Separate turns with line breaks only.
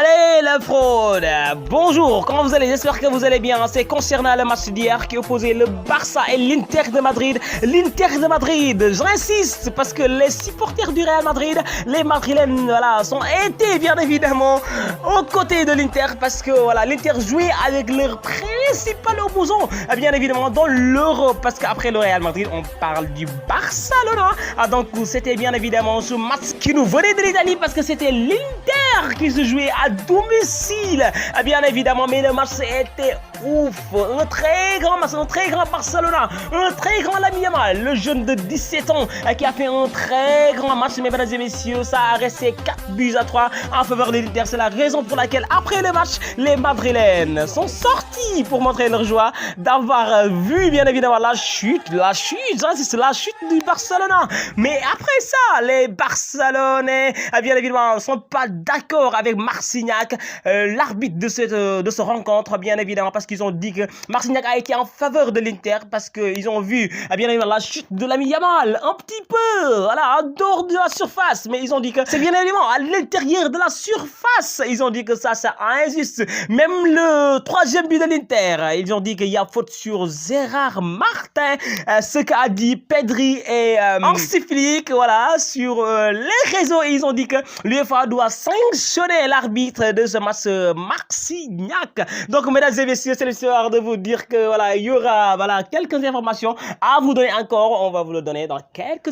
Allez la fraude, bonjour, comment vous allez? J'espère que vous allez bien. C'est concernant le match d'hier qui opposait le Barça et l'Inter de Madrid. L'Inter de Madrid, j'insiste parce que les supporters du Real Madrid, les Madrilènes, voilà, sont été bien évidemment aux côtés de l'Inter parce que voilà, l'Inter jouait avec leur principal opposant, bien évidemment dans l'Europe, parce qu'après le Real Madrid, on parle du Barcelone. Donc c'était bien évidemment ce match qui nous venait de l'Italie parce que c'était l'Inter qui se jouait à domicile, bien évidemment, mais le match était ouf, un très grand match, un très grand Barcelone, un très grand Lamine Yamal, le jeune de 17 ans qui a fait un très grand match, mesdames et messieurs. Ça a resté 4-3 en faveur de l'Inter. C'est la raison pour laquelle après le match, les Madrilènes sont sortis pour montrer leur joie d'avoir vu bien évidemment la chute, c'est la chute du Barcelone. Mais après ça, les Barcelonais, bien évidemment, ne sont pas d'accord avec Marcignac, l'arbitre de cette rencontre, bien évidemment, parce qu'ils ont dit que Marcignac a été en faveur de l'Inter parce qu'ils ont vu, bien évidemment, la chute de Lamine Yamal un petit peu, voilà, en dehors de la surface, mais ils ont dit que c'est bien évidemment à l'intérieur de la surface. Ils ont dit que ça, c'est injuste. Même le troisième but de l'Inter, ils ont dit qu'il y a faute sur Gérard Martin, ce qu'a dit Pedri et Hansi Flick, voilà, sur les réseaux. Ils ont dit que l'UEFA doit sanctionner l'arbitre de ce match, Marcignac. Donc, mesdames et messieurs, c'est l'histoire de vous dire que voilà, il y aura voilà quelques informations à vous donner encore. On va vous le donner dans quelques